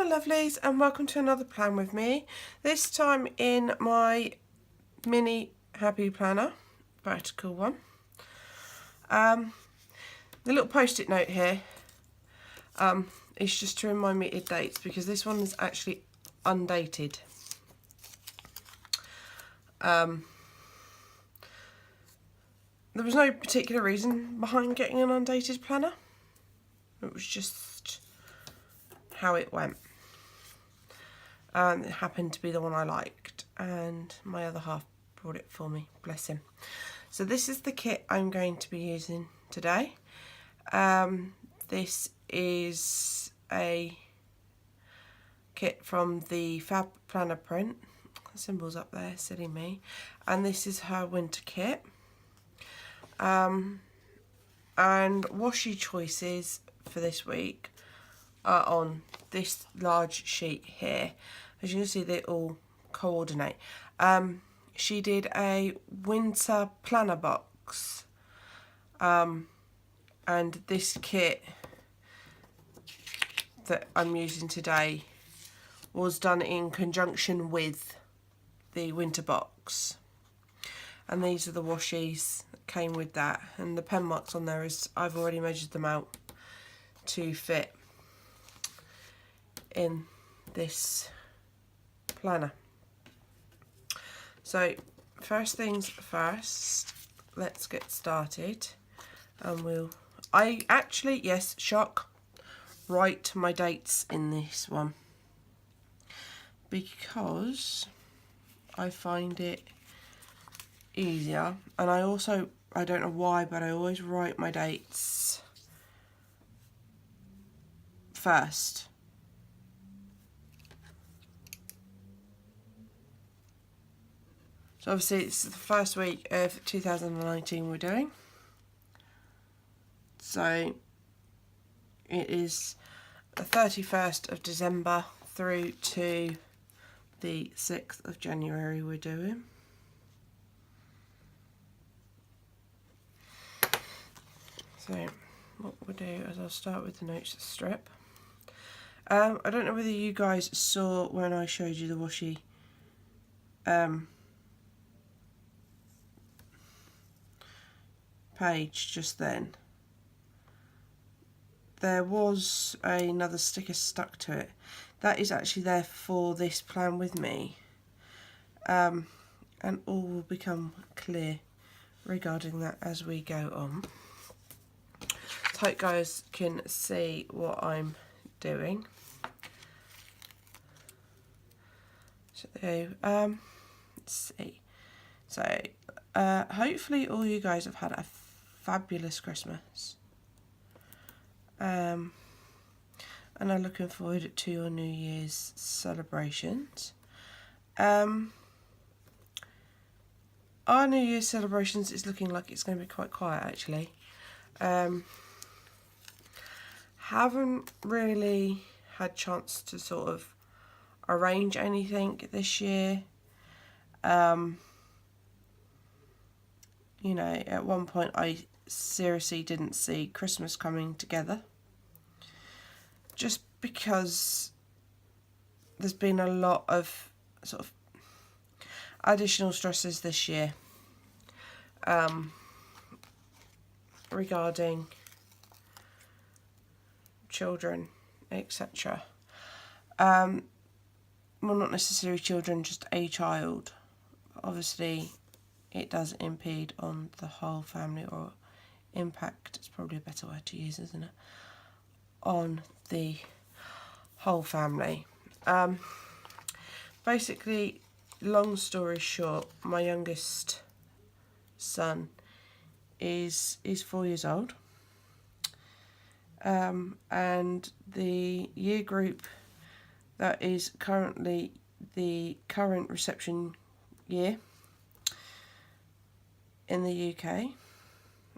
lovelies, and welcome to another plan with me. This time in my mini happy planner, vertical one. The little post-it note here is just to remind me of dates, because this one is actually undated. There was no particular reason behind getting an undated planner. It was just how it went. It happened to be the one I liked, and my other half brought it for me, bless him. So this is the kit I'm going to be using today. This is a kit from the FabPlannerPrint. Symbols up there, silly me. And this is her winter kit. And washi choices for this week are on this large sheet here. As you can see, they all coordinate. She did a winter planner box, and this kit that I'm using today was done in conjunction with the winter box. And these are the washies that came with that, and the pen marks on there is I've already measured them out to fit in this planner. So first things first, let's get started, and I actually, yes, shock, write my dates in this one because I find it easier, and I don't know why, but I always write my dates first. So obviously it's the first week of 2019 we're doing. So it is the 31st of December through to the 6th of January we're doing. So what we'll do is I'll start with the notes strip. I don't know whether you guys saw when I showed you the washi page just then. There was another sticker stuck to it. That is actually there for this plan with me, and all will become clear regarding that as we go on. So hope guys can see what I'm doing. So let's see. So hopefully all you guys have had a fabulous Christmas, and are looking forward to your New Year's celebrations. Our New Year's celebrations is looking like it's going to be quite quiet actually. Haven't really had chance to sort of arrange anything this year. You know, at one point I seriously didn't see Christmas coming together, just because there's been a lot of sort of additional stresses this year regarding children, etc. Well, not necessarily children, just a child. Obviously it does impede on the whole family, or impact, it's probably a better word to use, isn't it, on the whole family. Basically, long story short, my youngest son is 4 years old, and the year group that is currently the current reception year in the UK,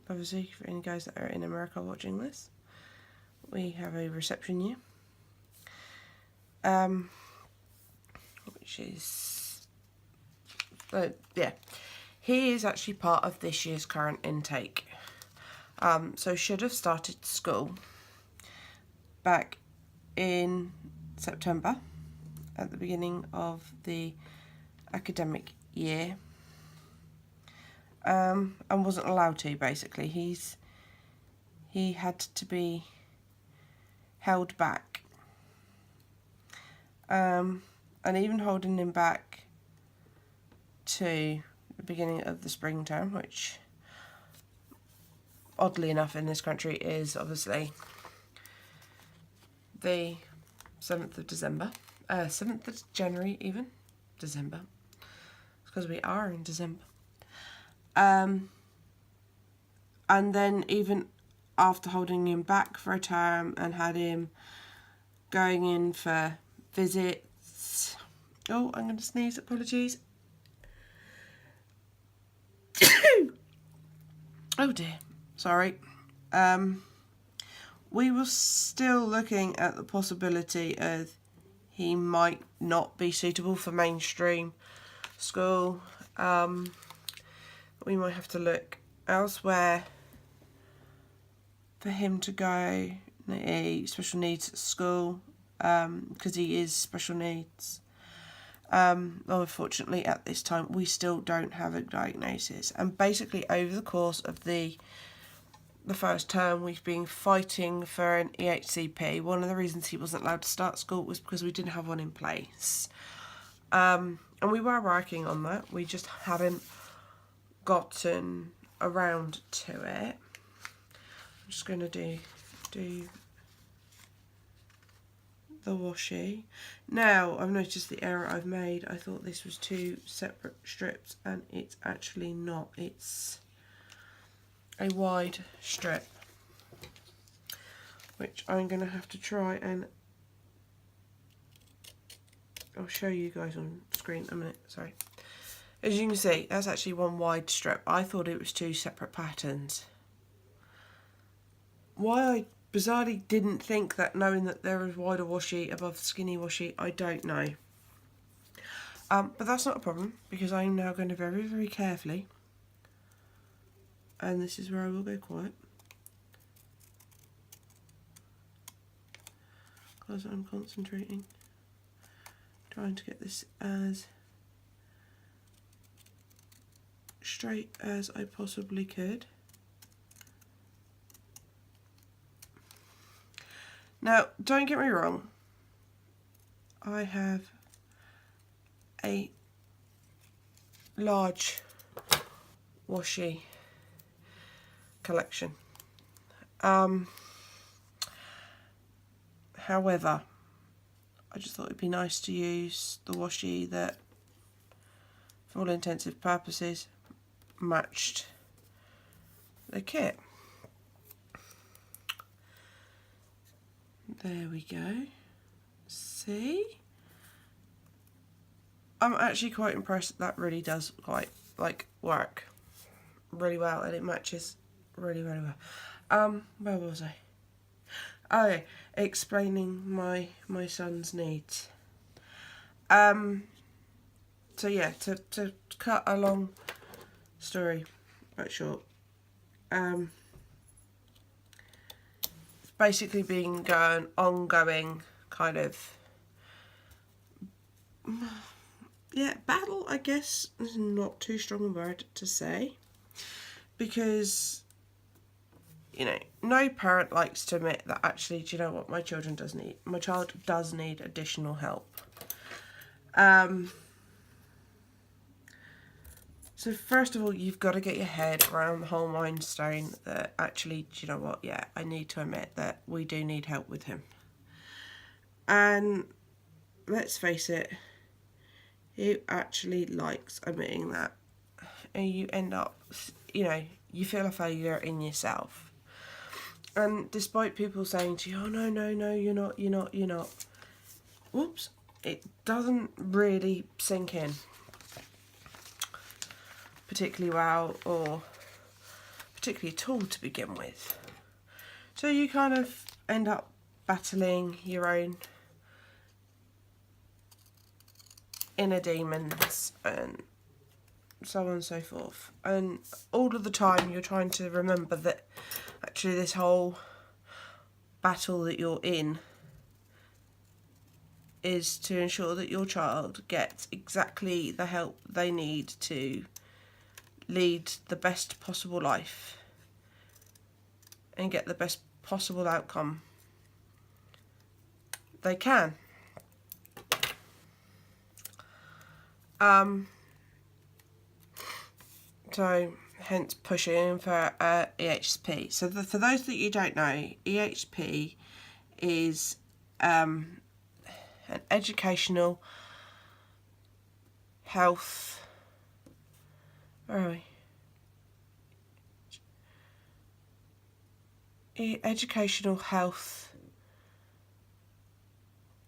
obviously for any guys that are in America watching this, we have a reception year, which is, yeah, he is actually part of this year's current intake. So should have started school back in September at the beginning of the academic year, and wasn't allowed to. Basically, he had to be held back, and even holding him back to the beginning of the spring term, which oddly enough in this country is obviously the 7th of December, 7th of January even, December, it's because we are in December. And then even after holding him back for a term and had him going in for visits, oh, I'm going to sneeze, apologies. Oh dear, sorry. We were still looking at the possibility of he might not be suitable for mainstream school. We might have to look elsewhere for him to go a special needs school, because he is special needs. Unfortunately, at this time, we still don't have a diagnosis. And basically, over the course of the first term, we've been fighting for an EHCP. One of the reasons he wasn't allowed to start school was because we didn't have one in place. And we were working on that. We just hadn't gotten around to it. I'm just going to do the washi. Now, I've noticed the error I've made. I thought this was 2 separate strips, and it's actually not. It's a wide strip, which I'm going to have to try and I'll show you guys on screen in a minute. Sorry. As you can see, that's actually one wide strip. I thought it was 2 separate patterns. Why I bizarrely didn't think that, knowing that there is wider washi above skinny washi, I don't know. But that's not a problem, because I'm now going to very, very carefully, and this is where I will go quiet, because I'm concentrating, trying to get this as straight as I possibly could. Now, don't get me wrong, I have a large washi collection. However, I just thought it'd be nice to use the washi that, for all intensive purposes, matched the kit. There we go. See? I'm actually quite impressed that really does quite work really well, and it matches really, really well. Where was I? Oh, explaining my son's needs. So yeah, to cut a long story but short, it's basically been ongoing kind of battle, I guess is not too strong a word to say, because no parent likes to admit that actually, do you know what, my child does need additional help. So first of all, you've got to get your head around the whole mindstone that actually, do you know what, yeah, I need to admit that we do need help with him. And let's face it, who actually likes admitting that? And you end up, you feel a failure in yourself. And despite people saying to you, oh no, you're not, whoops, it doesn't really sink in particularly well, or particularly at all to begin with. So you kind of end up battling your own inner demons and so on and so forth. And all of the time you're trying to remember that actually this whole battle that you're in is to ensure that your child gets exactly the help they need to lead the best possible life and get the best possible outcome they can. So hence pushing for EHCP. So for those that you don't know, EHCP is an educational health, where are we? Educational health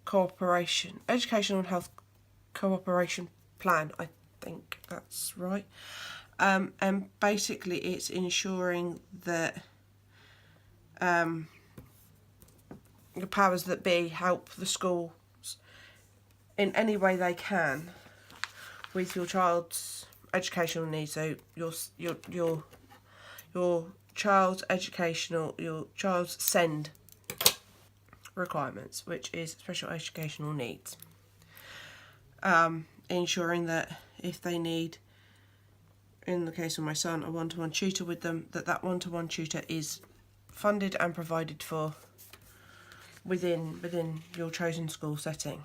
cooperation, educational and health cooperation plan, I think that's right. And basically it's ensuring that the powers that be help the schools in any way they can with your child's educational needs. So your child's educational, your child's SEND requirements, which is special educational needs. Ensuring that if they need, in the case of my son, a one-to-one tutor with them, that one-to-one tutor is funded and provided for within your chosen school setting.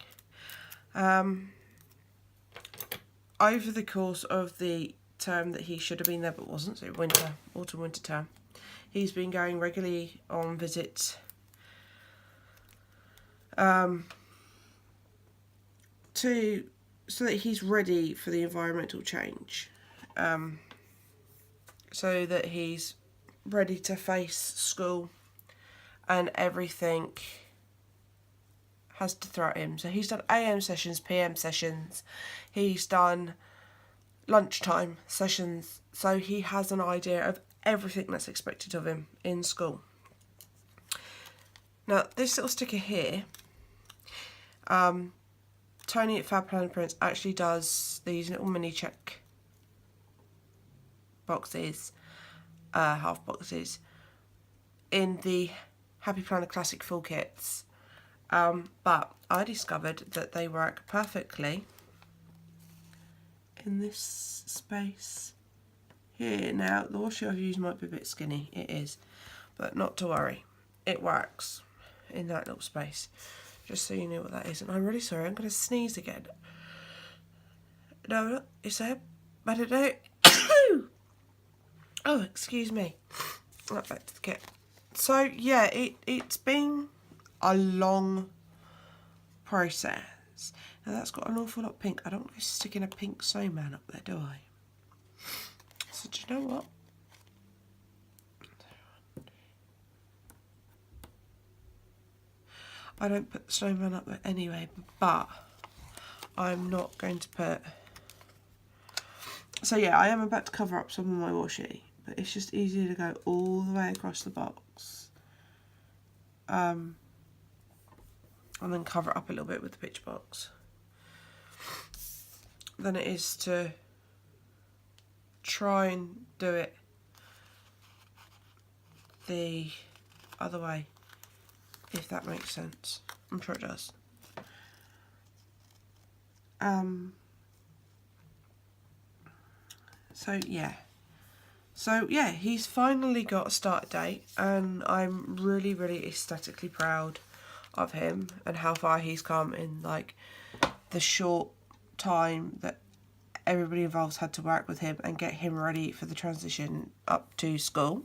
Over the course of the term that he should have been there but wasn't, so autumn-winter term, he's been going regularly on visits so that he's ready for the environmental change, so that he's ready to face school and everything has to throw at him. So he's done AM sessions, PM sessions, he's done lunchtime sessions, so he has an idea of everything that's expected of him in school. Now this little sticker here, Tony at FabPlannerPrint actually does these little mini check boxes, half boxes, in the Happy Planner Classic full kits, but I discovered that they work perfectly in this space here. Now the washi I've used might be a bit skinny, it is, but not to worry, it works in that little space. Just so you know what that is. And I'm really sorry, I'm going to sneeze again. No, is that? I don't know. Oh, excuse me. Right, back to the kit. So, yeah, it's been a long process. Now, that's got an awful lot of pink. I don't want to stick in a pink snowman up there, do I? So, do you know what? I don't put the snowman up there anyway, but I'm not going to put... So yeah, I am about to cover up some of my washi, but it's just easier to go all the way across the box. And then cover it up a little bit with the picture box than it is to try and do it the other way. If that makes sense. I'm sure it does. So yeah, he's finally got a start date, and I'm really, really ecstatically proud of him and how far he's come in like the short time that everybody involved's had to work with him and get him ready for the transition up to school.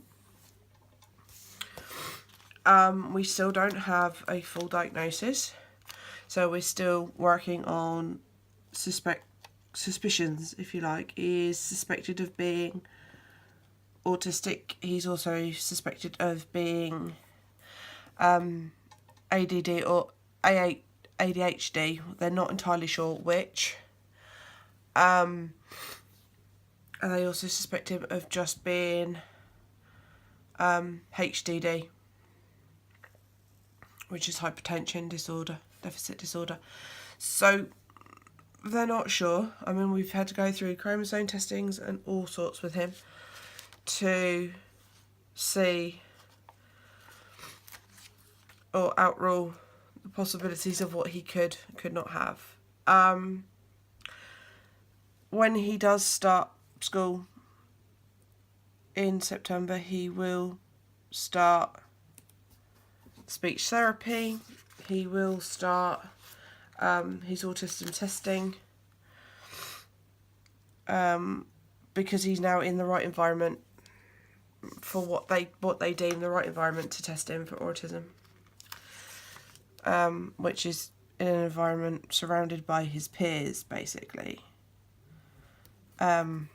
We still don't have a full diagnosis, so we're still working on suspicions, if you like. He is suspected of being autistic. He's also suspected of being ADD or ADHD. They're not entirely sure which. And they also suspect him of just being HDD, which is hypertension disorder, deficit disorder. So they're not sure. I mean, we've had to go through chromosome testings and all sorts with him to see or outrule the possibilities of what he could not have. When he does start school in September, he will start speech therapy. He will start his autism testing, because he's now in the right environment for what they deem the right environment to test him for autism, which is in an environment surrounded by his peers, basically. For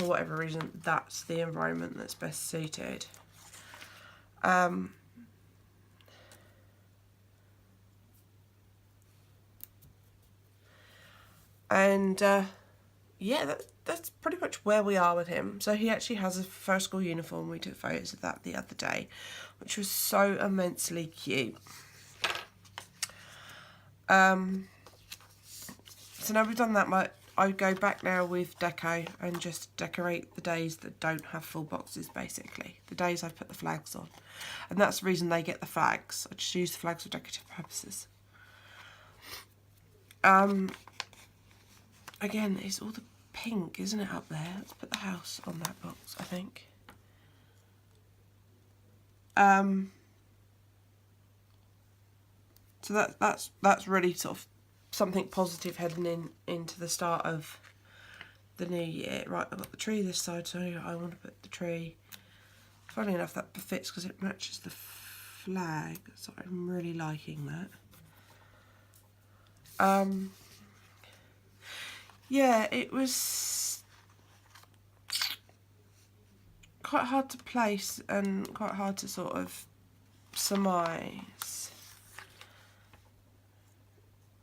whatever reason, that's the environment that's best suited. Yeah, that's pretty much where we are with him. So he actually has a first school uniform. We took photos of that the other day, which was so immensely cute. So now we've done that, I go back now with deco and just decorate the days that don't have full boxes, basically. The days I put the flags on. And that's the reason they get the flags. I just use the flags for decorative purposes. Again, it's all the pink, isn't it, up there? Let's put the house on that box, I think. So that's really sort of something positive heading into the start of the new year. Right, I've got the tree this side, so I want to put the tree. Funny enough, that fits because it matches the flag, so I'm really liking that. Yeah, it was quite hard to place and quite hard to sort of surmise.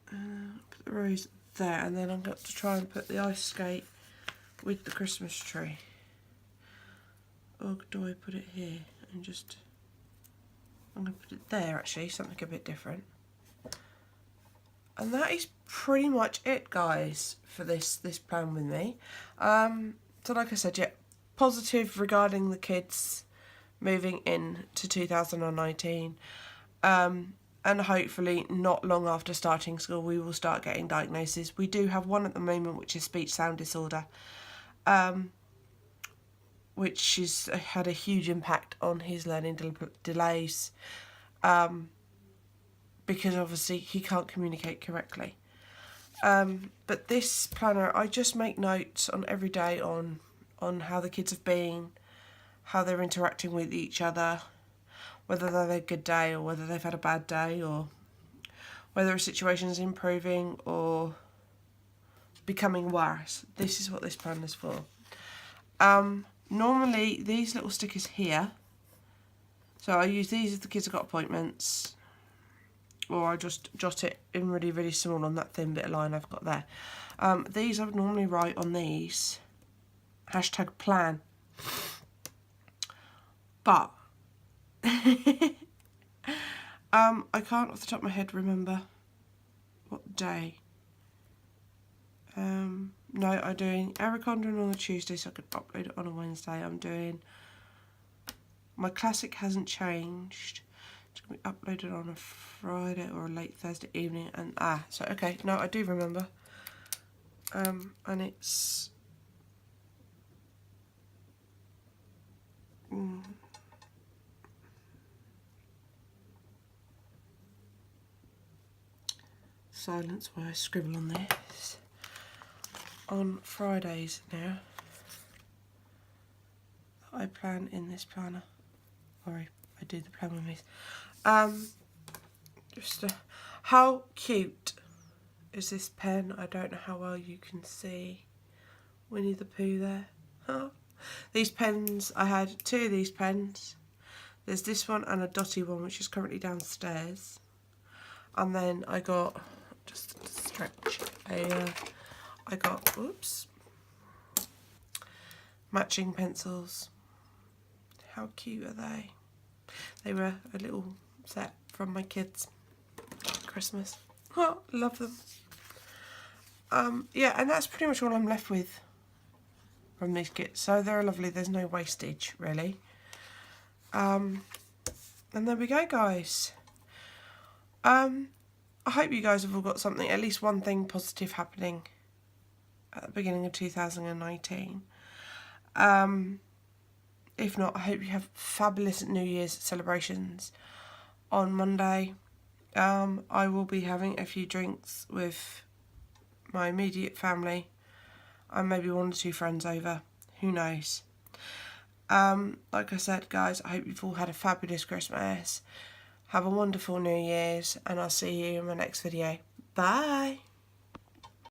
Put the rose there, and then I've got to try and put the ice skate with the Christmas tree. Or do I put it here and just... I'm going to put it there actually, something a bit different. And that is pretty much it, guys, for this plan with me. So like I said, yeah, positive regarding the kids moving in to 2019. And hopefully not long after starting school we will start getting diagnoses. We do have one at the moment, which is speech sound disorder, which has had a huge impact on his learning delays, because obviously he can't communicate correctly. But this planner, I just make notes on every day on how the kids have been, how they're interacting with each other, whether they've had a good day or whether they've had a bad day, or whether a situation is improving or becoming worse. This is what this planner is for. Normally these little stickers here, so I use these if the kids have got appointments, or I just jot it in really, really small on that thin bit of line I've got there. These I would normally write on these, #plan. But I can't off the top of my head remember what day. No, I'm doing Abercondon on a Tuesday, so I could upload it on a Wednesday. I'm doing my classic hasn't changed. It's going to be uploaded on a Friday or a late Thursday evening. And so okay, no, I do remember. And it's silence while I scribble on this. On Fridays now, I plan in this planner, or I do the plan with these. How cute is this pen? I don't know how well you can see Winnie the Pooh there. These pens, I had 2 of these pens. There's this one and a dotty one, which is currently downstairs. And then I got, just to stretch, I got, matching pencils. How cute are they? They were a little set from my kids at Christmas. Oh, love them. Yeah, and that's pretty much all I'm left with from these kits. So they're lovely. There's no wastage, really. And there we go, guys. I hope you guys have all got something, at least one thing positive happening at the beginning of 2019. If not, I hope you have fabulous New Year's celebrations. On Monday, I will be having a few drinks with my immediate family and maybe 1 or 2 friends over. Who knows? Like I said, guys, I hope you've all had a fabulous Christmas. Have a wonderful New Year's, and I'll see you in my next video. Bye!